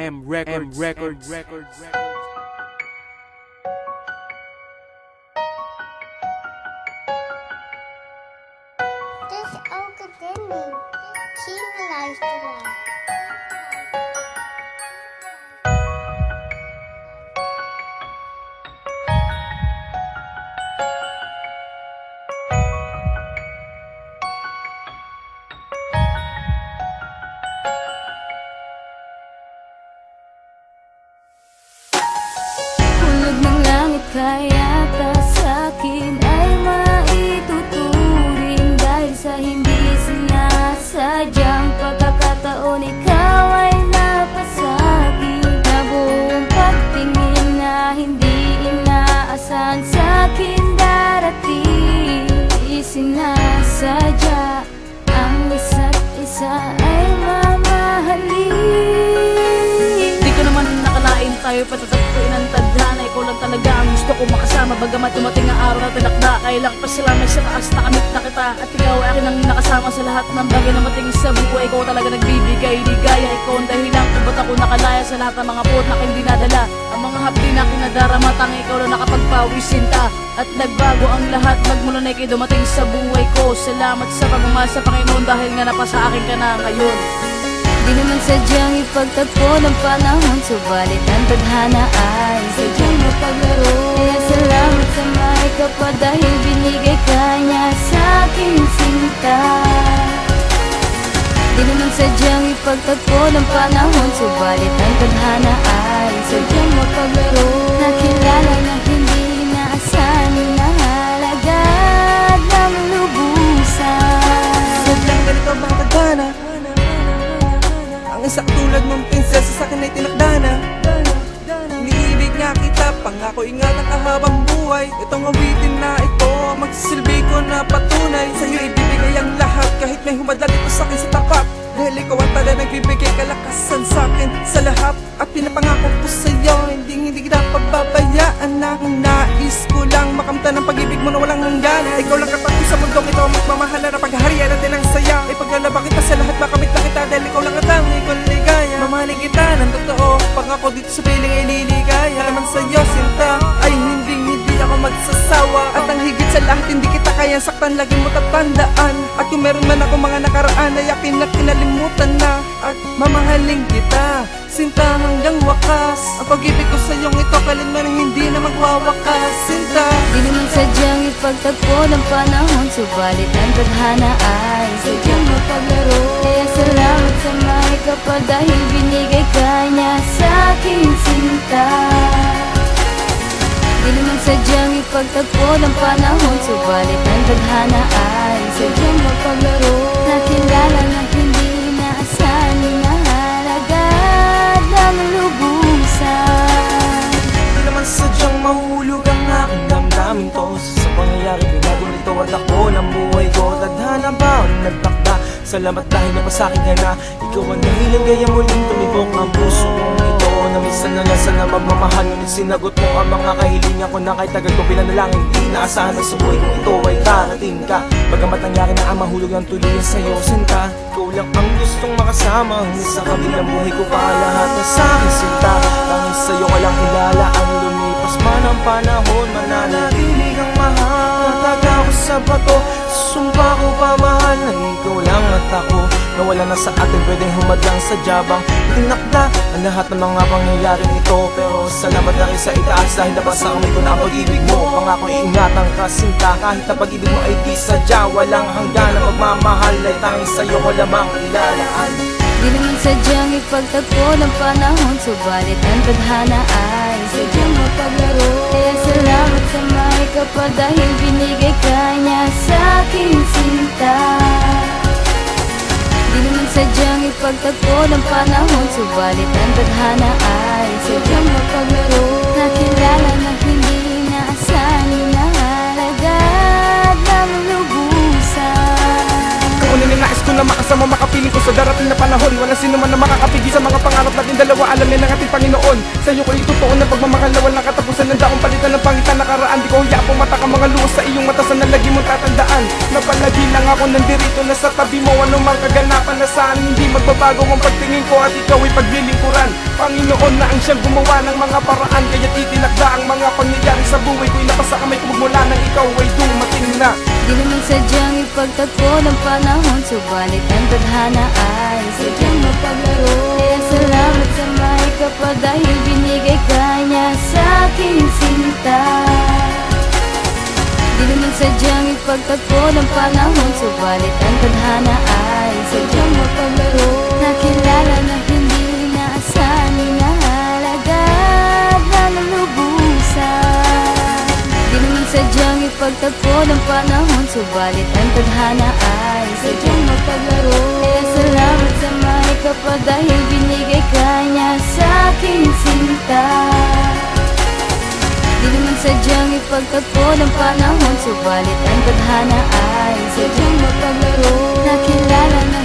M Records. Het is ook een ding. Zie me luisteren. Hulog ng langit kaya ta sa'kin ay maituturing dahil sa hindi sinasadyang pagkakataon ikaw ay napasagin na buong pagtingin na hindi inaasahan sa'kin darating. Isinasadya ang isa't isa ay mamahalin. Di ko naman nakalain tayo patatagpuin ang tadhana. Ikaw lang talaga ang gusto ko makasama. Bagamat dumating ang araw na tinakda, kailang pasalamay sa taas nakamit na kita. At ikaw ay akin ang nakasama sa lahat ng bagay na matingin sa buhay. Ikaw talaga nagbibigay ligaya. Ikaw ang dahilan kung ba't ako nakalaya sa lahat ng mga puot na aking dinadala. Ang mga hapdi na kinadarama, tang ikaw lang nakapagpawisin ta. At nagbago ang lahat magmula na ikay dumating sa buhay ko. Salamat sa pagmamahal sa Panginoon dahil nga napasa akin ka na ngayon. Di naman sadyang ipagtagpo ng panahon, subalit ang tadhana ay sadyang mapaglaro. Kaya salamat sa may kapwa dahil binigay ka niya sa aking sinta. Di naman sadyang ipagtagpo ng panahon, subalit ang tadhana ay sadyang mapaglaro. Nakilala na hindi inaasahan na halagad ng lubusan. Sadyang ganito bang tadhana? Ang isa tulad mong prinsesa sa akin ay tinakda na. Iniibig nga kita, pangako ingat ang kahabang buhay. Itong awitin na ito, magsisilbi ko na patunay. Sa'yo ibibigay ang lahat kahit may humadlat ito sa akin sa tapat. Dahil ikaw ang tala nagbibigay kalakasan sa akin sa lahat. At pinapangako ko sa'yo, hindi kita pababayaan. Ang nais ko lang makamtan ang pag-ibig mo na walang hangganan. Ikaw lang katabi sa mundong ito, magmamahal na paghaharian natin ang saya. Ipaglalaba kita sa lahat, makamit na kita dahil ikaw lang ang tangi kong ligaya. Mamahalin kita ng totoo, pangako dito sa piling ay liligaya. Naman sa'yo sinta, ay hindi ako magsasawa. At ang higit sa lahat, hindi kita kayang saktan, lagi mo tatandaan. At kung meron man ako mga nakaraan, ay akin na kinalimutan na. At mamahalin kita, sinta hanggang wakas. Ang pag-ibig ko sa iyong ito, kailanman hindi na magwawakas. Sinta, di naman sadyang ipagtagpo ng panahon, subalit ang tadhana ay sadyang mapaglaro. Kaya salamat sa may kapal dahil binigay ka niya sa aking sinta. Di naman sadyang ipagtagpo ng panahon, subalit ang tadhana ay sadyang mapaglaro. Nakilala na hindi inaasahan na halagad ng lubusan. di naman sadyang mahulog ang aking damdamin to. Sa pangyayari binago nito at ako ng buhay ko. Tadhana ba ang nagtakda? Salamat dahil napasakit ka na. Ikaw ang dahilan kaya muling tumibok ang puso kong ito. Na minsan na lang sana magmamahal, ngunit sinagot mo ang mga kahilingan ko na kahit tagal ko pinanalangin. Di naasahan na sa buhay kong ito ay darating ka. Bagamat nangyari na ang mahulog ng tuluyan sa'yo, sinta. Ikaw lang ang gustong makasama, hanggang sa kabilang buhay ko pa lahat na sa'kin, sinta. Tanging sa'yo ko lang kilala ang lumipas man ang panahon. Mananatili kang mahal, tataga ko sa bato. Sumpa ko pa mahal na ikaw lang at ako. Nawala na sa atin, pwedeng humadlang sa jabang tinakda ang lahat ng mga pangyayaring ito. Pero salamat na rin sa itaas dahil nabasa kamay ko na ang pag-ibig mo. Pangako ingatan ka sinta, kahit ang pag-ibig mo ay di sadya. Walang hanggan ang magmamahal ay tanging sa'yo ko lamang ilalaan. Di naman sadyang ipagtagpo ng panahon, subalit ang tadhana ay sadyang mapaglaro. Kaya salamat sa may kapal dahil binigay ka niya sa aking sinta. Di naman sadyang ipagtagpo ng panahon, subalit ang tadhana ay sadyang mapaglaro. Nakilala na hindi inaasahan na halagad ng lubusan. Kunin ang nais ko na na makasama, makapiling ko sa darating na panahon. Wala sino man na makakapigil sa mga pangarap natin dalawa. Alam yan ng ating Panginoon. Sa'yo ko itotoo na pagmamahal na walang katapusan. Ng daong palitan ng pangitan nakaraan. Di ko huyapong mata ka mga luwas sa iyong mata. Sana lagi mong tatandaan na palagi lang ako nandirito na sa tabi mo. Anumang kaganapan na saan hindi magbabago ang pagtingin ko at ikaw ay paglilingkuran. Panginoon na ang siyang gumawa ng mga paraan, kaya titinakda ang mga pangyayari sa buhay ko'y napasa kamay ko magmula nang ikaw ay dumating na. Di naman sadyang ipagtatpo ng panahon, subalit ang tadhana ay sadyang mapaglaro. Kaya salamat sa may kapal dahil binigay ka niya sa aking sinta. Di naman sadyang ipagtatpo ng panahon, subalit ang tadhana ay sadyang mapaglaro. Nakilala na hindi inaasahan, inahalagaan na nalubusan. Di naman sadyang ipagtatpo ng panahon, subalit ang tadhana ay sadyang mapaglaro. Kaya salamat sa may kapal dahil binigay ka niya sa aking sinta. Di naman sadyang ipagtatpo ng panahon, subalit ang tadhana ay sadyang mapaglaro. Nakilala na